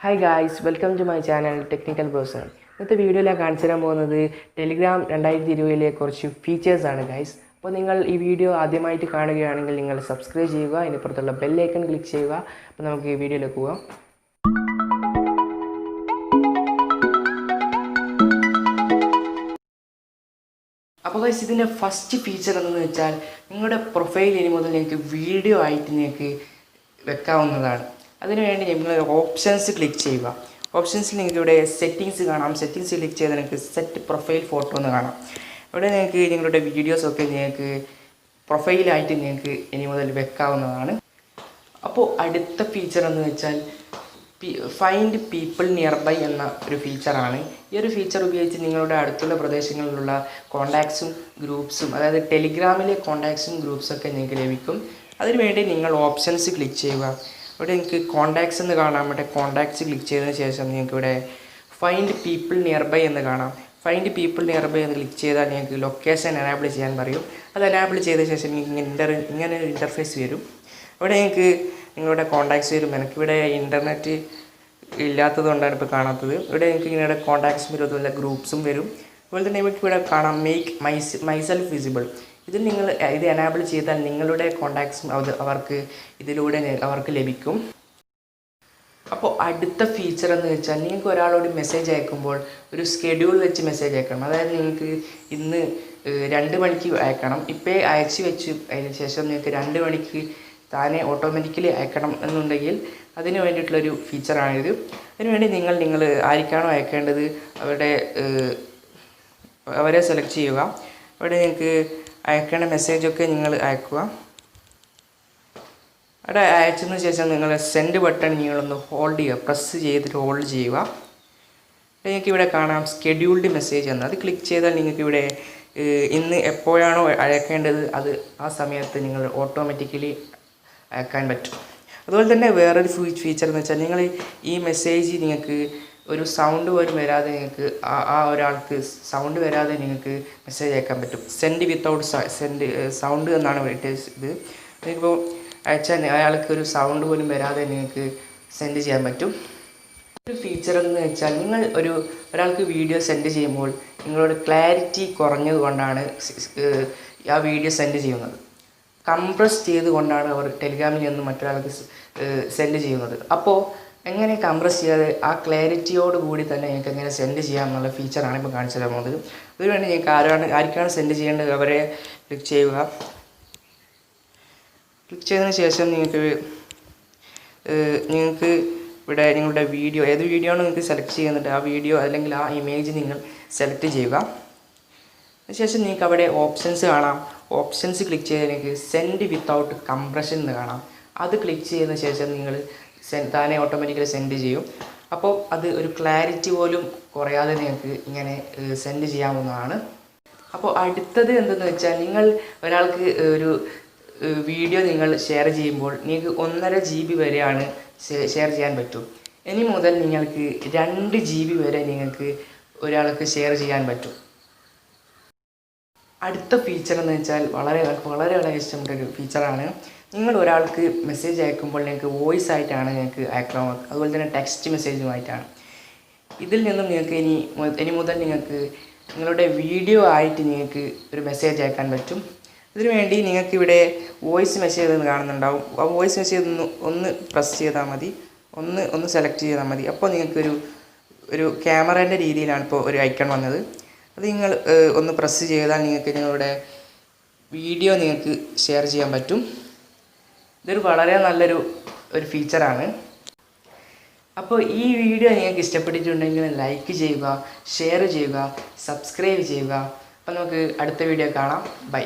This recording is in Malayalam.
Hi guys, welcome to my channel Technical Browser. ഇന്നത്തെ വീഡിയോയിൽ ഞാൻ കാണിച്ചു തരാൻ പോകുന്നത് ടെലിഗ്രാം 2020 കുറച്ച് ഫീച്ചേഴ്സ് ആണ് ഗൈസ്. അപ്പോൾ നിങ്ങൾ ഈ വീഡിയോ ആദ്യമായിട്ട് കാണുകയാണെങ്കിൽ നിങ്ങൾ സബ്സ്ക്രൈബ് ചെയ്യുക, അതിനപ്പുറത്തുള്ള ബെൽ ഐക്കൺ ക്ലിക്ക് ചെയ്യുക. അപ്പോൾ നമുക്ക് ഈ വീഡിയോയിലേക്ക് പോകാം. അപ്പോൾ ഗൈസ് ഇതിൻ്റെ ഫസ്റ്റ് ഫീച്ചർ എന്തെന്ന് വെച്ചാൽ നിങ്ങളുടെ പ്രൊഫൈൽ ഇനി മുതൽ നിങ്ങൾക്ക് വീഡിയോ ആയിട്ട് നിങ്ങൾക്ക് വെക്കാവുന്നതാണ്. അതിനുവേണ്ടി നിങ്ങൾ ഓപ്ഷൻസ് ക്ലിക്ക് ചെയ്യുക. ഓപ്ഷൻസിൽ നിങ്ങൾക്ക് ഇവിടെ സെറ്റിങ്സ് കാണാം. സെറ്റിങ്സ് ക്ലിക്ക് ചെയ്താൽ നിങ്ങൾക്ക് സെറ്റ് പ്രൊഫൈൽ ഫോട്ടോ എന്ന് കാണാം. ഇവിടെ നിങ്ങൾക്ക് നിങ്ങളുടെ വീഡിയോസൊക്കെ നിങ്ങൾക്ക് പ്രൊഫൈലായിട്ട് നിങ്ങൾക്ക് ഇനി മുതൽ വെക്കാവുന്നതാണ്. അപ്പോൾ അടുത്ത ഫീച്ചർ എന്ന് വെച്ചാൽ ഫൈൻഡ് പീപ്പിൾ നിയർ ബൈ എന്ന ഒരു ഫീച്ചറാണ്. ഈ ഒരു ഫീച്ചർ ഉപയോഗിച്ച് നിങ്ങളുടെ അടുത്തുള്ള പ്രദേശങ്ങളിലുള്ള കോൺടാക്ട്സും ഗ്രൂപ്പ്സും, അതായത് ടെലിഗ്രാമിലെ കോൺടാക്ട്സും ഗ്രൂപ്പ്സൊക്കെ നിങ്ങൾക്ക് ലഭിക്കും. അതിനുവേണ്ടി നിങ്ങൾ ഓപ്ഷൻസ് ക്ലിക്ക് ചെയ്യുക. ഇവിടെ നിങ്ങൾക്ക് കോൺടാക്ട്സ് എന്ന് കാണാം. ഇവിടെ കോൺടാക്ട്സ് ക്ലിക്ക് ചെയ്തതിന് ശേഷം നിങ്ങൾക്ക് ഇവിടെ ഫൈൻഡ് പീപ്പിൾ നിയർ ബൈ എന്ന് കാണാം. ഫൈൻഡ് പീപ്പിൾ നിയർ ബൈ എന്ന് ക്ലിക്ക് ചെയ്താൽ നിങ്ങൾക്ക് ലൊക്കേഷൻ എനാബിൾ ചെയ്യാൻ പറയും. അത് എനാബിൾ ചെയ്ത ശേഷം നിങ്ങൾക്ക് ഇങ്ങനെ ഒരു ഇൻ്റർഫേസ് വരും. ഇവിടെ നിങ്ങൾക്ക് നിങ്ങളുടെ കോൺടാക്ട്സ് വരും. എനിക്കിവിടെ ഇൻ്റർനെറ്റ് ഇല്ലാത്തത് കൊണ്ടാണ് ഇപ്പോൾ കാണാത്തത്. ഇവിടെ നിങ്ങൾക്ക് ഇങ്ങനെ കോൺടാക്ട്സ് വരും, അതുപോലെ ഗ്രൂപ്പ്സും വരും. അതുപോലെ തന്നെ നമുക്ക് ഇവിടെ കാണാം മേക്ക് മൈസെൽഫ് വിസിബിൾ. ഇതിൽ നിങ്ങൾ ഇത് എനാബിൾ ചെയ്താൽ നിങ്ങളുടെ കോൺടാക്ട്സും അവർക്ക് ഇതിലൂടെ അവർക്ക് ലഭിക്കും. അപ്പോൾ അടുത്ത ഫീച്ചർ എന്ന് വെച്ചാൽ നിങ്ങൾക്ക് ഒരാളോട് മെസ്സേജ് അയക്കുമ്പോൾ ഒരു സ്കെഡ്യൂൾ വെച്ച് മെസ്സേജ് അയക്കണം. അതായത് നിങ്ങൾക്ക് ഇന്ന് 2 മണിക്ക് അയക്കണം. ഇപ്പോൾ അയച്ചു വെച്ച് അതിന് ശേഷം നിങ്ങൾക്ക് 2 മണിക്ക് താനെ ഓട്ടോമാറ്റിക്കലി അയക്കണം എന്നുണ്ടെങ്കിൽ അതിന് വേണ്ടിയിട്ടുള്ളൊരു ഫീച്ചറാണിത്. അതിനുവേണ്ടി നിങ്ങൾ ആർക്കാണോ അയക്കേണ്ടത് അവരെ സെലക്ട് ചെയ്യുക. അവിടെ നിങ്ങൾക്ക് അയക്കേണ്ട മെസ്സേജൊക്കെ നിങ്ങൾ അയക്കുക. അവിടെ അയച്ചതിന് ശേഷം നിങ്ങൾ സെൻഡ് ബട്ടൺ നിങ്ങളൊന്ന് ഹോൾഡ് ചെയ്യുക, പ്രസ് ചെയ്തിട്ട് ഹോൾഡ് ചെയ്യുക. നിങ്ങൾക്ക് ഇവിടെ കാണാം സ്കെഡ്യൂൾഡ് മെസ്സേജ് എന്ന്. അത് ക്ലിക്ക് ചെയ്താൽ നിങ്ങൾക്കിവിടെ ഇന്ന് എപ്പോഴാണോ അയക്കേണ്ടത് അത് ആ സമയത്ത് നിങ്ങൾ ഓട്ടോമാറ്റിക്കലി അയക്കാൻ പറ്റും. അതുപോലെ തന്നെ വേറൊരു ഫീച്ചർ എന്ന് വെച്ചാൽ നിങ്ങൾ ഈ മെസ്സേജ് നിങ്ങൾക്ക് ഒരു സൗണ്ട് പോലും വരാതെ നിങ്ങൾക്ക് ആ ഒരാൾക്ക് സൗണ്ട് വരാതെ നിങ്ങൾക്ക് മെസ്സേജ് അയക്കാൻ പറ്റും. സെൻഡ് വിത്തൗട്ട് സൗണ്ട് എന്നാണ് ഇത്. നിങ്ങൾക്കിപ്പോൾ അയച്ചാൽ അയാൾക്ക് ഒരു സൗണ്ട് പോലും വരാതെ നിങ്ങൾക്ക് സെൻഡ് ചെയ്യാൻ പറ്റും. ഒരു ഫീച്ചർ എന്ന് വെച്ചാൽ നിങ്ങൾ ഒരാൾക്ക് വീഡിയോ സെൻഡ് ചെയ്യുമ്പോൾ നിങ്ങളോട് ക്ലാരിറ്റി കുറഞ്ഞത് കൊണ്ടാണ് ആ വീഡിയോ സെൻഡ് ചെയ്യുന്നത്. കംപ്രസ് ചെയ്തുകൊണ്ടാണ് അവർ ടെലിഗ്രാമിൽ നിന്നും മറ്റൊരാൾക്ക് സെൻഡ് ചെയ്യുന്നത്. അപ്പോൾ എങ്ങനെ കംപ്രസ് ചെയ്യാതെ ആ ക്ലാരിറ്റിയോട് കൂടി തന്നെ നിങ്ങൾക്ക് എങ്ങനെ സെൻഡ് ചെയ്യാം എന്നുള്ള ഫീച്ചറാണ് ഇപ്പോൾ കാണിച്ചു തരാൻ പോകുന്നത്. അതിനുവേണ്ടി നിങ്ങൾക്ക് ആർക്കാണ് സെൻഡ് ചെയ്യേണ്ടത് അവരെ ക്ലിക്ക് ചെയ്യുക. ക്ലിക്ക് ചെയ്തതിന് ശേഷം നിങ്ങൾക്ക് ഇവിടെ നിങ്ങളുടെ വീഡിയോ ഏത് വീഡിയോ ആണ് നിങ്ങൾക്ക് സെലക്ട് ചെയ്യുന്നുണ്ട് ആ വീഡിയോ അല്ലെങ്കിൽ ആ ഇമേജ് നിങ്ങൾ സെലക്ട് ചെയ്യുക. അതിനുശേഷം നിങ്ങൾക്ക് അവിടെ ഓപ്ഷൻസ് കാണാം. ഓപ്ഷൻസ് ക്ലിക്ക് ചെയ്ത് നിങ്ങൾക്ക് സെൻഡ് വിത്തൗട്ട് കംപ്രഷൻ എന്ന് കാണാം. അത് ക്ലിക്ക് ചെയ്തതിന് ശേഷം നിങ്ങൾ താനെ ഓട്ടോമാറ്റിക്കലി സെൻഡ് ചെയ്യും. അപ്പോൾ അത് ഒരു ക്ലാരിറ്റി പോലും കുറയാതെ നിങ്ങൾക്ക് ഇങ്ങനെ സെൻഡ് ചെയ്യാവുന്നതാണ്. അപ്പോൾ അടുത്തത് എന്തെന്ന് വെച്ചാൽ നിങ്ങൾ ഒരാൾക്ക് ഒരു വീഡിയോ നിങ്ങൾ ഷെയർ ചെയ്യുമ്പോൾ നിങ്ങൾക്ക് 1.5 GB വരെയാണ് ഷെയർ ചെയ്യാൻ പറ്റും. ഇനി മുതൽ നിങ്ങൾക്ക് 2 GB വരെ നിങ്ങൾക്ക് ഒരാൾക്ക് ഷെയർ ചെയ്യാൻ പറ്റും. അടുത്ത ഫീച്ചർ എന്ന് വെച്ചാൽ വളരെ ഇഷ്ടപ്പെട്ടൊരു ഫീച്ചറാണ്. നിങ്ങൾ ഒരാൾക്ക് മെസ്സേജ് അയക്കുമ്പോൾ നിങ്ങൾക്ക് വോയിസ് ആയിട്ടാണ് നിങ്ങൾക്ക് അയക്കണം. അതുപോലെ തന്നെ ടെക്സ്റ്റ് മെസ്സേജുമായിട്ടാണ്. ഇതിൽ നിന്നും നിങ്ങൾക്ക് ഇനി മുതൽ നിങ്ങൾക്ക് നിങ്ങളുടെ വീഡിയോ ആയിട്ട് നിങ്ങൾക്ക് ഒരു മെസ്സേജ് അയക്കാൻ പറ്റും. ഇതിനുവേണ്ടി നിങ്ങൾക്കിവിടെ വോയിസ് മെസ്സേജ് എന്ന് കാണുന്നുണ്ടാവും. ആ വോയിസ് മെസ്സേജ് ഒന്ന് പ്രസ് ചെയ്താൽ മതി, ഒന്ന് സെലക്ട് ചെയ്താൽ മതി. അപ്പോൾ നിങ്ങൾക്കൊരു ക്യാമറേൻ്റെ രീതിയിലാണ് ഇപ്പോൾ ഒരു ഐക്കൺ വന്നത്. അത് നിങ്ങൾ ഒന്ന് പ്രസ് ചെയ്താൽ നിങ്ങൾക്ക് നിങ്ങളുടെ വീഡിയോ നിങ്ങൾക്ക് ഷെയർ ചെയ്യാൻ പറ്റും. ഇതൊരു വളരെ നല്ലൊരു ഫീച്ചറാണ്. അപ്പോൾ ഈ വീഡിയോ നിങ്ങൾക്ക് ഇഷ്ടപ്പെട്ടിട്ടുണ്ടെങ്കിൽ ലൈക്ക് ചെയ്യുക, ഷെയർ ചെയ്യുക, സബ്സ്ക്രൈബ് ചെയ്യുക. അപ്പോൾ നമുക്ക് അടുത്ത വീഡിയോ കാണാം. ബൈ.